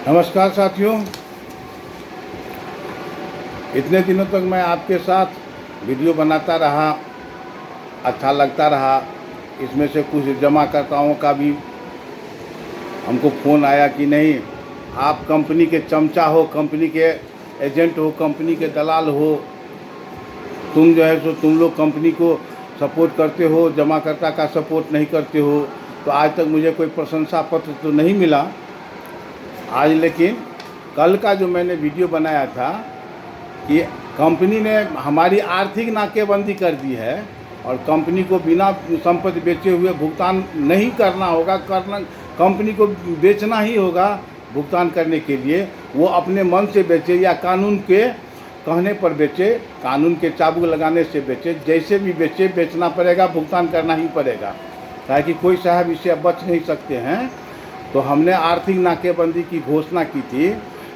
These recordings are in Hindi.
नमस्कार साथियों, इतने दिनों तक मैं आपके साथ वीडियो बनाता रहा, अच्छा लगता रहा। इसमें से कुछ जमाकर्ताओं का भी हमको फ़ोन आया कि नहीं, आप कंपनी के चमचा हो, कंपनी के एजेंट हो, कंपनी के दलाल हो, तुम जो है सो तुम लोग कंपनी को सपोर्ट करते हो, जमाकर्ता का सपोर्ट नहीं करते हो। तो आज तक मुझे कोई प्रशंसा पत्र तो नहीं मिला आज, लेकिन कल का जो मैंने वीडियो बनाया था कि कंपनी ने हमारी आर्थिक नाकेबंदी कर दी है और कंपनी को बिना संपत्ति बेचे हुए भुगतान नहीं करना होगा, कंपनी को बेचना ही होगा भुगतान करने के लिए। वो अपने मन से बेचे या कानून के कहने पर बेचे, कानून के चाबुक लगाने से बेचे, जैसे भी बेचे बेचना पड़ेगा, भुगतान करना ही पड़ेगा, ताकि कोई साहब इससे बच नहीं सकते हैं। तो हमने आर्थिक नाकेबंदी की घोषणा की थी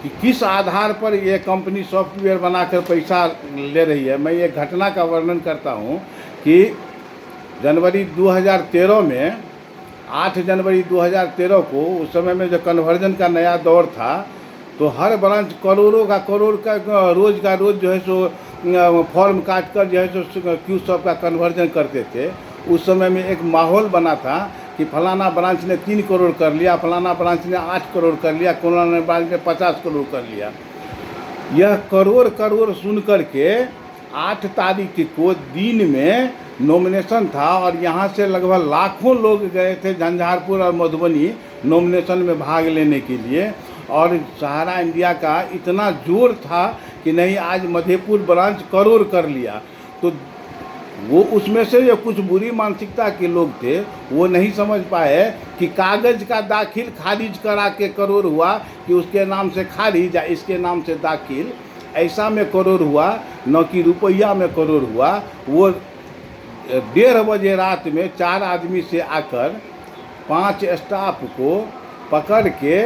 कि किस आधार पर यह कंपनी सॉफ्टवेयर बनाकर पैसा ले रही है। मैं ये घटना का वर्णन करता हूँ कि जनवरी 2013 में 8 जनवरी 2013 को, उस समय में जो कन्वर्जन का नया दौर था, तो हर ब्रांच करोड़ का रोज़ जो है सो फॉर्म काट कर जो है सो क्यूसॉफ्ट का कन्वर्जन करते थे। उस समय में एक माहौल बना था कि फलाना ब्रांच ने 3 करोड़ कर लिया, फलाना ब्रांच ने 8 करोड़ कर लिया, फलाना ब्रांच ने 50 करोड़ कर लिया। यह करोड़ सुन कर के 8 तारीख को दिन में नॉमिनेशन था और यहाँ से लगभग लाखों लोग गए थे झंझारपुर और मधुबनी नॉमिनेशन में भाग लेने के लिए। और सहारा इंडिया का इतना जोर था कि नहीं, आज मधेपुर ब्रांच करोड़ कर लिया। तो वो उसमें से जो कुछ बुरी मानसिकता के लोग थे, वो नहीं समझ पाए कि कागज़ का दाखिल खारिज करा के करोड़ हुआ, कि उसके नाम से खारिज या इसके नाम से दाखिल, ऐसा में करोड़ हुआ, न कि रुपया में करोड़ हुआ। वो 1:30 बजे रात में 4 आदमी से आकर 5 स्टाफ को पकड़ के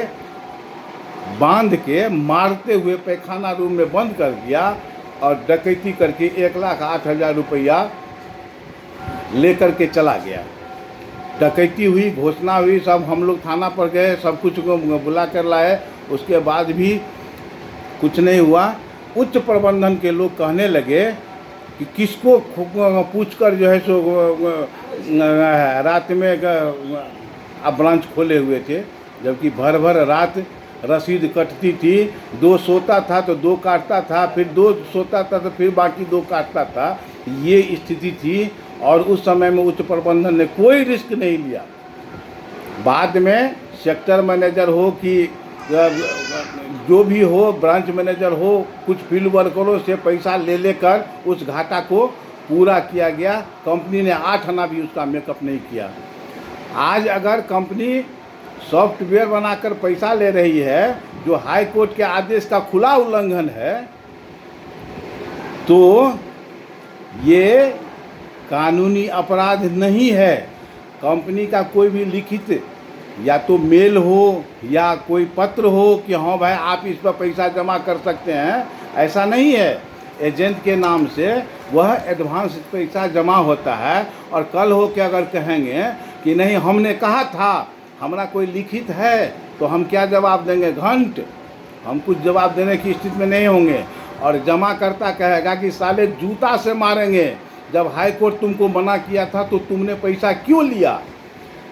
बांध के मारते हुए पैखाना रूम में बंद कर दिया और डकैती करके 1,08,000 रुपया लेकर के चला गया। डकैती हुई, घोषणा हुई, सब हम लोग थाना पर गए, सब कुछ को बुला कर लाए, उसके बाद भी कुछ नहीं हुआ। उच्च प्रबंधन के लोग कहने लगे कि किसको पूछकर जो है सो रात में ब्रांच खोले हुए थे, जबकि भर रात रसीद कटती थी। 2 सोता था तो 2 काटता था, फिर 2 सोता था तो फिर बाकी 2 काटता था। ये स्थिति थी और उस समय में उच्च प्रबंधन ने कोई रिस्क नहीं लिया। बाद में सेक्टर मैनेजर हो कि जो भी हो, ब्रांच मैनेजर हो, कुछ फील्ड वर्करों से पैसा ले लेकर उस घाटा को पूरा किया गया। कंपनी ने 8 आना भी उसका मेकअप नहीं किया। आज अगर कंपनी सॉफ्टवेयर बनाकर पैसा ले रही है, जो हाई कोर्ट के आदेश का खुला उल्लंघन है, तो ये कानूनी अपराध नहीं है। कंपनी का कोई भी लिखित या तो मेल हो या कोई पत्र हो कि हाँ भाई आप इस पर पैसा जमा कर सकते हैं, ऐसा नहीं है। एजेंट के नाम से वह एडवांस पैसा जमा होता है और कल हो के अगर कहेंगे कि नहीं हमने कहा था, हमारा कोई लिखित है, तो हम क्या जवाब देंगे? घंट हम कुछ जवाब देने की स्थिति में नहीं होंगे। और जमाकर्ता कहेगा कि साले जूता से मारेंगे, जब हाई कोर्ट तुमको मना किया था तो तुमने पैसा क्यों लिया।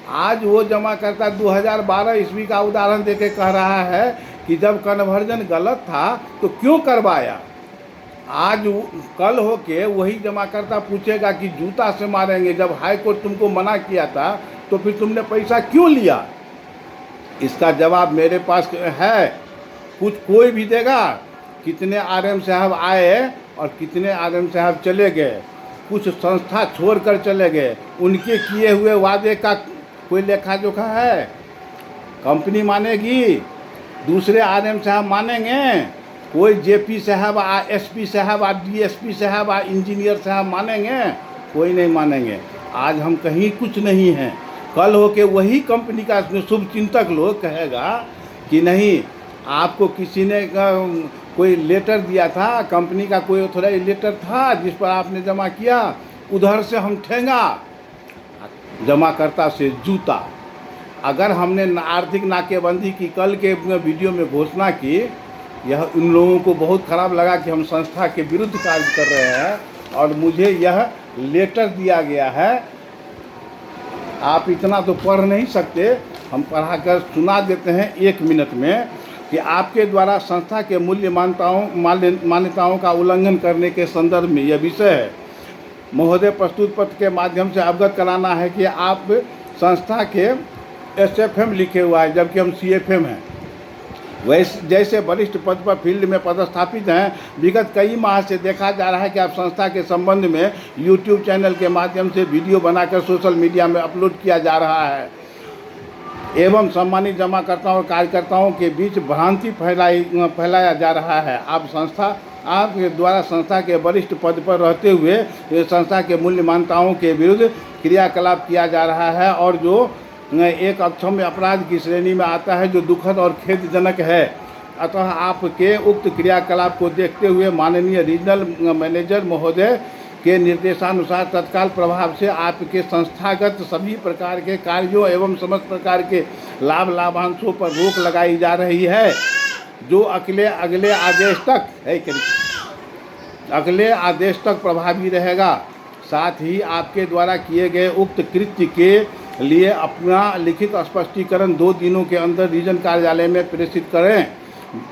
आज वो जमाकर्ता 2012 ईस्वी का उदाहरण देके कह रहा है कि जब कन्वर्जन गलत था तो क्यों करवाया। आज कल हो के वही जमाकर्ता पूछेगा कि जूता से मारेंगे, जब हाई कोर्ट तुमको मना किया था तो फिर तुमने पैसा क्यों लिया। इसका जवाब मेरे पास है, कुछ कोई भी देगा। कितने आरएम साहब आए और कितने आरएम साहब चले गए, कुछ संस्था छोड़कर चले गए, उनके किए हुए वादे का कोई लेखा जोखा है? कंपनी मानेगी? दूसरे आरएम साहब मानेंगे? कोई जेपी साहब एसपी साहब डीएसपी साहब इंजीनियर साहब मानेंगे? कोई नहीं मानेंगे। आज हम कहीं कुछ नहीं हैं। कल हो के वही कंपनी का शुभ चिंतक लोग कहेगा कि नहीं, आपको किसी ने कोई लेटर दिया था, कंपनी का कोई ऑथराइज लेटर था जिस पर आपने जमा किया, उधर से हम ठेंगा, जमाकर्ता से जूता। अगर हमने आर्थिक नाकेबंदी की कल के वीडियो में घोषणा की, यह उन लोगों को बहुत ख़राब लगा कि हम संस्था के विरुद्ध कार्य कर रहे हैं और मुझे यह लेटर दिया गया है। आप इतना तो पढ़ नहीं सकते, हम पढ़ा कर सुना देते हैं 1 मिनट में कि आपके द्वारा संस्था के मूल्य मान्यताओं का उल्लंघन करने के संदर्भ में यह विषय है। महोदय, प्रस्तुत पत्र के माध्यम से अवगत कराना है कि आप संस्था के SFM लिखे हुआ है जबकि हम CFM हैं। वैसे जैसे वरिष्ठ पद पर फील्ड में पदस्थापित हैं, विगत कई माह से देखा जा रहा है कि आप संस्था के संबंध में YouTube चैनल के माध्यम से वीडियो बनाकर सोशल मीडिया में अपलोड किया जा रहा है एवं सम्मानित जमाकर्ताओं और कार्यकर्ताओं के बीच भ्रांति फैलाया जा रहा है। आपके द्वारा संस्था के वरिष्ठ पद पर रहते हुए संस्था के मूल्य मान्यताओं के विरुद्ध क्रियाकलाप किया जा रहा है और जो एक अक्षम्य अपराध की श्रेणी में आता है, जो दुखद और खेदजनक है। अतः आपके उक्त क्रियाकलाप को देखते हुए माननीय रीजनल मैनेजर महोदय के निर्देशानुसार तत्काल प्रभाव से आपके संस्थागत सभी प्रकार के कार्यों एवं समस्त प्रकार के लाभांशों पर रोक लगाई जा रही है, जो अगले आदेश तक प्रभावी रहेगा। साथ ही आपके द्वारा किए गए उक्त कृत्य के लिए अपना लिखित स्पष्टीकरण 2 दिनों के अंदर रीजन कार्यालय में प्रेषित करें।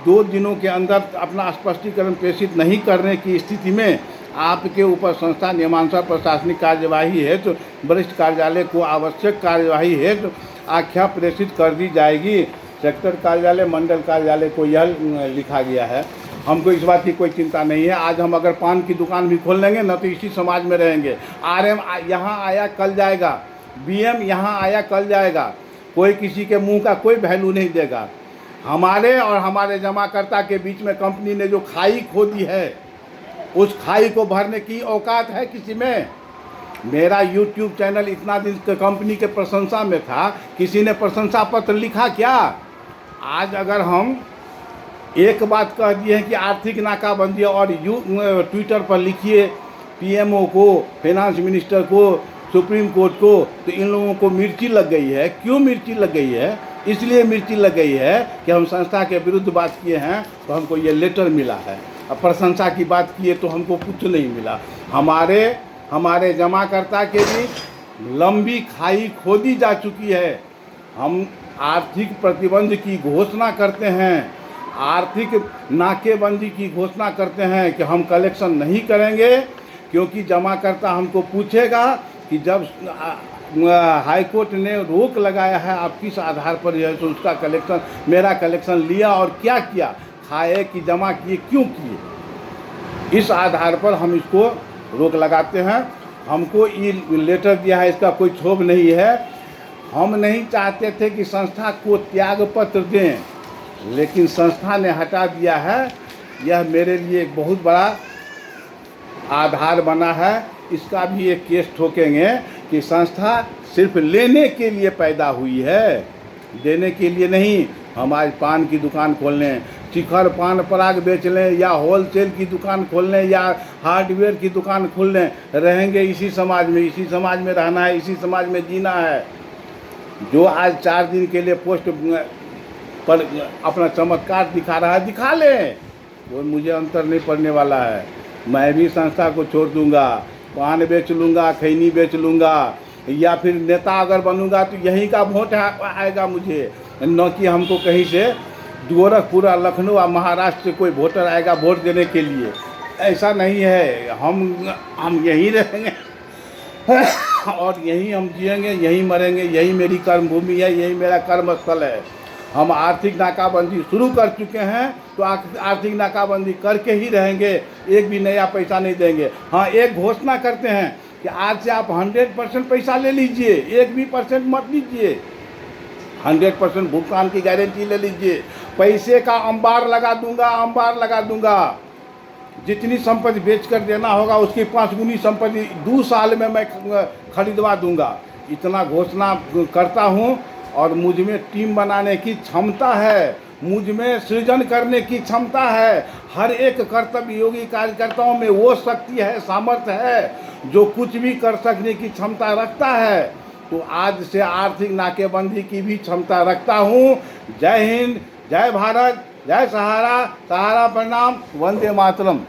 2 दिनों के अंदर अपना स्पष्टीकरण प्रेषित नहीं करने की स्थिति में आपके ऊपर संस्था नियमानुसार प्रशासनिक कार्यवाही हेतु वरिष्ठ कार्यालय को आवश्यक कार्यवाही हेतु आख्या प्रेषित कर दी जाएगी। सेक्टर कार्यालय, मंडल कार्यालय को यह लिखा गया है। हमको इस बात की कोई चिंता नहीं है। आज हम अगर पान की दुकान भी खोल लेंगे ना तो इसी समाज में रहेंगे। RM यहाँ आया कल जाएगा, BM यहाँ आया कल जाएगा, कोई किसी के मुंह का कोई वैल्यू नहीं देगा। हमारे और हमारे जमाकर्ता के बीच में कंपनी ने जो खाई खोदी है, उस खाई को भरने की औकात है किसी में? मेरा YouTube चैनल इतना दिन कंपनी के प्रशंसा में था, किसी ने प्रशंसा पत्र लिखा क्या? आज अगर हम एक बात कह दिए हैं कि आर्थिक नाकाबंदी और ट्विटर पर लिखिए PMO को, फाइनेंस मिनिस्टर को, सुप्रीम कोर्ट को, तो इन लोगों को मिर्ची लग गई है। क्यों मिर्ची लग गई है? इसलिए मिर्ची लग गई है कि हम संस्था के विरुद्ध बात किए हैं तो हमको ये लेटर मिला है। अब प्रशंसा की बात किए तो हमको कुछ नहीं मिला। हमारे जमाकर्ता के भी लंबी खाई खोदी जा चुकी है। हम आर्थिक प्रतिबंध की घोषणा करते हैं, आर्थिक नाकेबंदी की घोषणा करते हैं कि हम कलेक्शन नहीं करेंगे, क्योंकि जमाकर्ता हमको पूछेगा कि जब हाई कोर्ट ने रोक लगाया है आप किस आधार पर यह तो उसका कलेक्शन, मेरा कलेक्शन लिया और क्या किया, खाए कि जमा किए, क्यों किए, इस आधार पर हम इसको रोक लगाते हैं। हमको ये लेटर दिया है, इसका कोई क्षोभ नहीं है। हम नहीं चाहते थे कि संस्था को त्याग पत्र दें, लेकिन संस्था ने हटा दिया है। यह मेरे लिए एक बहुत बड़ा आधार बना है। इसका भी एक केस ठोकेंगे कि संस्था सिर्फ लेने के लिए पैदा हुई है, देने के लिए नहीं। हम आज पान की दुकान खोल लें, शिखर पान पराग बेच लें, या होलसेल की दुकान खोल लें, या हार्डवेयर की दुकान खोल लें, रहेंगे इसी समाज में, इसी समाज में रहना है, इसी समाज में जीना है। जो आज 4 दिन के लिए पोस्ट पर अपना चमत्कार दिखा रहा है, दिखा ले, वो मुझे अंतर नहीं पड़ने वाला है। मैं भी संस्था को छोड़ दूंगा, पान बेच लूँगा, खैनी बेच लूँगा, या फिर नेता अगर बनूंगा तो यहीं का वोट आएगा मुझे, न कि हमको कहीं से गोरखपुर, लखनऊ और महाराष्ट्र से कोई वोटर आएगा वोट देने के लिए। ऐसा नहीं है। हम यहीं रहेंगे और यहीं हम जिएंगे, यहीं मरेंगे, यही मेरी कर्म भूमि है, यही मेरा कर्म स्थल है। हम आर्थिक नाकाबंदी शुरू कर चुके हैं तो आर्थिक नाकाबंदी करके ही रहेंगे, एक भी नया पैसा नहीं देंगे। हाँ, एक घोषणा करते हैं कि आज से आप 100% पैसा ले लीजिए, 1 भी % मत लीजिए, 100% भुगतान की गारंटी ले लीजिए। पैसे का अंबार लगा दूंगा, जितनी संपत्ति बेचकर देना होगा उसकी 5 गुनी संपत्ति 2 साल में मैं खरीदवा दूंगा। इतना घोषणा करता हूँ। और मुझ में टीम बनाने की क्षमता है, मुझ में सृजन करने की क्षमता है। हर एक कर्तव्य योगी कार्यकर्ताओं में वो शक्ति है, सामर्थ्य है, जो कुछ भी कर सकने की क्षमता रखता है। तो आज से आर्थिक नाकेबंदी की भी क्षमता रखता हूँ। जय हिंद, जय भारत, जय सहारा, सहारा प्रणाम, वंदे मातरम।